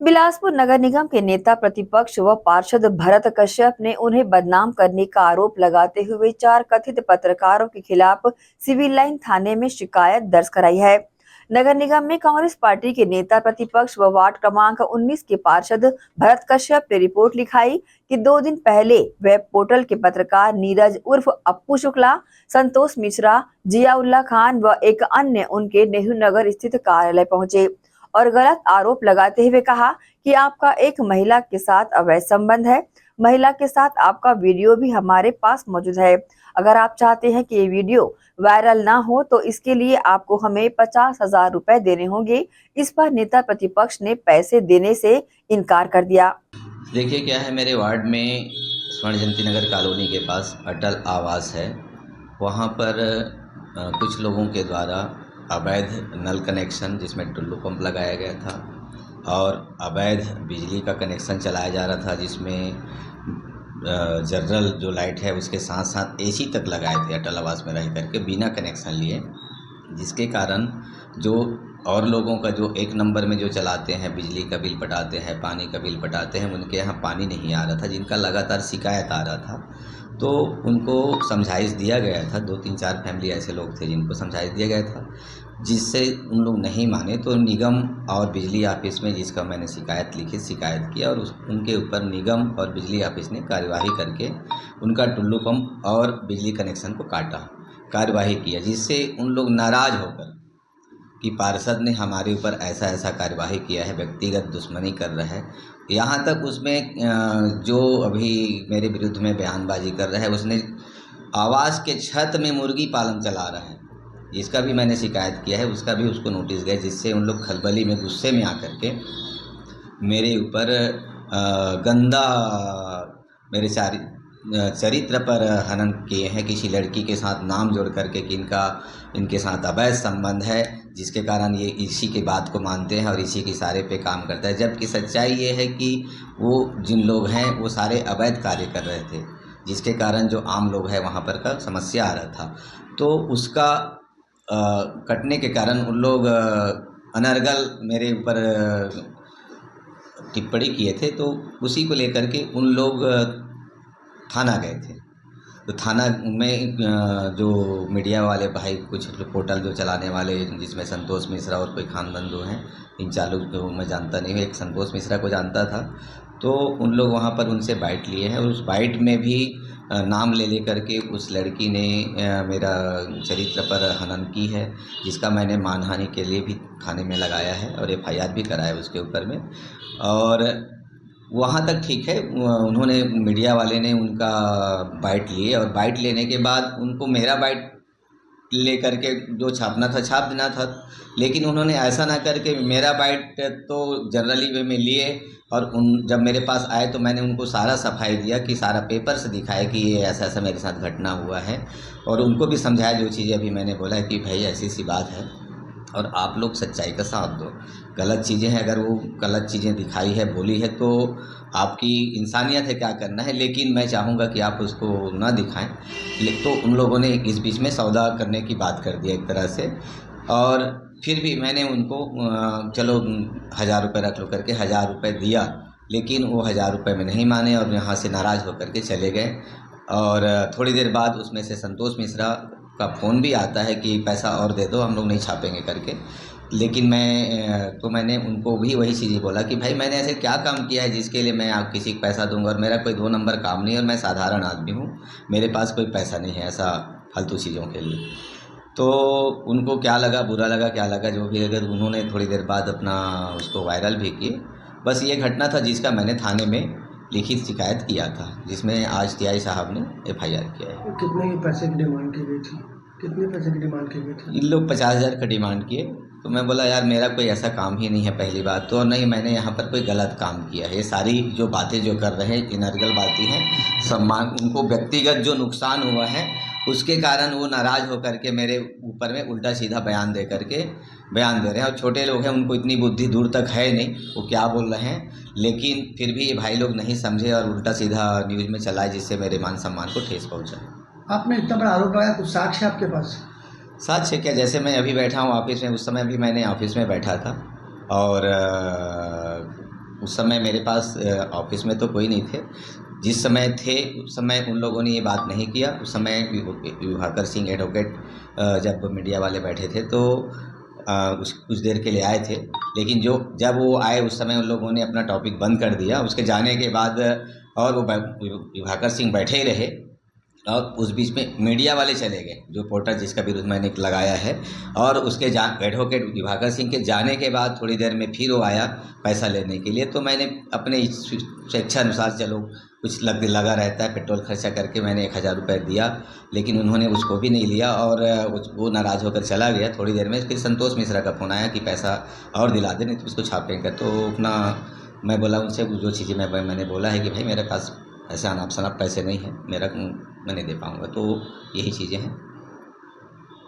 बिलासपुर नगर निगम के नेता प्रतिपक्ष व पार्षद भरत कश्यप ने उन्हें बदनाम करने का आरोप लगाते हुए 4 कथित पत्रकारों के खिलाफ सिविल लाइन थाने में शिकायत दर्ज कराई है। नगर निगम में कांग्रेस पार्टी के नेता प्रतिपक्ष व वार्ड क्रमांक 19 के पार्षद भरत कश्यप ने रिपोर्ट लिखाई कि 2 दिन पहले वेब पोर्टल के पत्रकार नीरज उर्फ अप्पू शुक्ला, संतोष मिश्रा, जियाउल्ला खान व एक अन्य उनके नेहरू नगर स्थित कार्यालय पहुंचे और गलत आरोप लगाते हुए कहा कि आपका एक महिला के साथ अवैध संबंध है। महिला के साथ आपका वीडियो भी हमारे पास मौजूद है। अगर आप चाहते हैं कि ये वीडियो वायरल ना हो तो इसके लिए आपको हमें 50,000 रुपए देने होंगे। इस पर नेता प्रतिपक्ष ने पैसे देने से इनकार कर दिया। देखिए क्या है, मेरे वार्ड में स्वर्ण जयंती नगर कॉलोनी के पास अटल आवास है। वहाँ पर कुछ लोगों के द्वारा अवैध नल कनेक्शन, जिसमें टुल्लू पंप लगाया गया था, और अवैध बिजली का कनेक्शन चलाया जा रहा था, जिसमें जनरल जो लाइट है उसके साथ साथ एसी तक लगाए थे अटल आवास में रह करके बिना कनेक्शन लिए, जिसके कारण जो और लोगों का जो एक नंबर में जो चलाते हैं, बिजली का बिल पटाते हैं, पानी का बिल पटाते हैं, उनके यहाँ पानी नहीं आ रहा था, जिनका लगातार शिकायत आ रहा था। तो उनको समझाइश दिया गया था। 2-3-4 फैमिली ऐसे लोग थे जिनको समझाइश दिया गया था, जिससे उन लोग नहीं माने तो निगम और बिजली ऑफिस में, जिसका मैंने शिकायत लिखी, शिकायत किया और उनके ऊपर निगम और बिजली ऑफिस ने कार्यवाही करके उनका टुल्लू पंप और बिजली कनेक्शन को काटा, कार्यवाही किया, जिससे उन लोग नाराज़ होकर कि पार्षद ने हमारे ऊपर ऐसा ऐसा कार्यवाही किया है, व्यक्तिगत दुश्मनी कर रहा है। यहाँ तक उसमें जो अभी मेरे विरुद्ध में बयानबाजी कर रहा है, उसने आवास के छत में मुर्गी पालन चला रहा है, जिसका भी मैंने शिकायत किया है, उसका भी उसको नोटिस गया, जिससे उन लोग खलबली में गुस्से में आकर के मेरे ऊपर गंदा मेरे चरित्र पर हनन किए हैं। किसी लड़की के साथ नाम जोड़ करके कि इनके साथ अवैध संबंध है, जिसके कारण ये इसी की बात को मानते हैं और इसी के इशारे पे काम करता है, जबकि सच्चाई ये है कि वो जिन लोग हैं वो सारे अवैध कार्य कर रहे थे, जिसके कारण जो आम लोग हैं वहाँ पर का समस्या आ रहा था। तो उसका कटने के कारण उन लोग अनर्गल मेरे ऊपर टिप्पणी किए थे, तो उसी को लेकर के उन लोग थाना गए थे। तो थाना में जो मीडिया वाले भाई, कुछ पोर्टल जो चलाने वाले, जिसमें संतोष मिश्रा और कोई खान बंधु हैं, इन चालू को मैं जानता नहीं हूँ, एक संतोष मिश्रा को जानता था, तो उन लोग वहाँ पर उनसे बाइट लिए हैं और उस बाइट में भी नाम ले करके उस लड़की ने मेरा चरित्र पर हनन की है, जिसका मैंने मानहानि के लिए भी थाने में लगाया है और FIR भी कराया उसके ऊपर में। और वहाँ तक ठीक है, उन्होंने मीडिया वाले ने उनका बाइट लिए और बाइट लेने के बाद उनको मेरा बाइट लेकर के जो छापना था छाप देना था, लेकिन उन्होंने ऐसा ना करके मेरा बाइट तो जनरली वे में लिए और जब मेरे पास आए तो मैंने उनको सारा सफाई दिया कि सारा पेपर से दिखाया कि ये ऐसा ऐसा मेरे साथ घटना हुआ है, और उनको भी समझाया जो चीज़ें अभी मैंने बोला कि भाई ऐसी सी बात है और आप लोग सच्चाई का साथ दो। गलत चीज़ें हैं, अगर वो गलत चीज़ें दिखाई है, बोली है, तो आपकी इंसानियत है, क्या करना है, लेकिन मैं चाहूँगा कि आप उसको ना दिखाएं। तो उन लोगों ने इस बीच में सौदा करने की बात कर दिया एक तरह से, और फिर भी मैंने उनको चलो 1000 रुपये रख लो करके 1000 रुपये दिया, लेकिन वो 1000 रुपये में नहीं माने और यहाँ से नाराज़ होकर के चले गए। और थोड़ी देर बाद उसमें से संतोष मिश्रा का फ़ोन भी आता है कि पैसा और दे दो, हम लोग नहीं छापेंगे करके। लेकिन मैंने उनको भी वही चीज़ बोला कि भाई मैंने ऐसे क्या काम किया है जिसके लिए मैं आप किसी को पैसा दूंगा, और मेरा कोई 2 नंबर काम नहीं है और मैं साधारण आदमी हूँ, मेरे पास कोई पैसा नहीं है ऐसा फालतू चीज़ों के लिए। तो उनको क्या लगा, बुरा लगा, क्या लगा, जो भी, अगर उन्होंने थोड़ी देर बाद अपना उसको वायरल भी किए। बस ये घटना था जिसका मैंने थाने में लिखित शिकायत किया था, जिसमें आज TI साहब ने FIR किया है। कितने की पैसे की डिमांड की गई थी? कितने पैसे की डिमांड की गई थी? इन लोग 50,000 का डिमांड किए, तो मैं बोला यार मेरा कोई ऐसा काम ही नहीं है, पहली बात तो, और नहीं मैंने यहाँ पर कोई गलत काम किया है। ये सारी जो बातें जो कर रहे हैं इनर्गल बातें हैं, सम्मान, उनको व्यक्तिगत जो नुकसान हुआ है उसके कारण वो नाराज़ होकर के मेरे ऊपर में उल्टा सीधा बयान दे रहे हैं। और छोटे लोग हैं, उनको इतनी बुद्धि दूर तक है नहीं, वो क्या बोल रहे हैं, लेकिन फिर भी ये भाई लोग नहीं समझे और उल्टा सीधा न्यूज़ में चलाए, जिससे मेरे मान सम्मान को ठेस पहुँचा। आपने इतना बड़ा आरोप लगाया, कुछ साक्ष्य आपके पास? साक्ष्य क्या, जैसे मैं अभी बैठा हूँ ऑफिस में, उस समय भी मैंने ऑफिस में बैठा था और उस समय मेरे पास ऑफिस में तो कोई नहीं थे। जिस समय थे उस समय उन लोगों ने ये बात नहीं किया। उस समय विभाकर सिंह एडवोकेट जब मीडिया वाले बैठे थे तो कुछ देर के लिए आए थे, लेकिन जब वो आए उस समय उन लोगों ने अपना टॉपिक बंद कर दिया। उसके जाने के बाद और वो विभाकर सिंह बैठे ही रहे और उस बीच में मीडिया वाले चले गए, जो पोर्टल जिसका विरोध मैंने लगाया है। और उसके एडवोकेट विभाकर सिंह के जाने के बाद थोड़ी देर में फिर वो आया पैसा लेने के लिए। तो मैंने अपने स्वेच्छा अनुसार, चलो कुछ लगा रहता है, पेट्रोल खर्चा करके मैंने 1000 रुपये दिया, लेकिन उन्होंने उसको भी नहीं लिया और वो नाराज़ होकर चला गया। थोड़ी देर में फिर संतोष मिश्रा का फ़ोन आया कि पैसा और दिला दे, नहीं तो उसको छापेंगे। तो अपना मैं बोला उनसे, जो चीज़ें मैंने बोला है कि भाई मेरे पास ऐसे अनाप शनाप पैसे नहीं हैं, मैं नहीं दे पाऊँगा। तो यही चीज़ें हैं।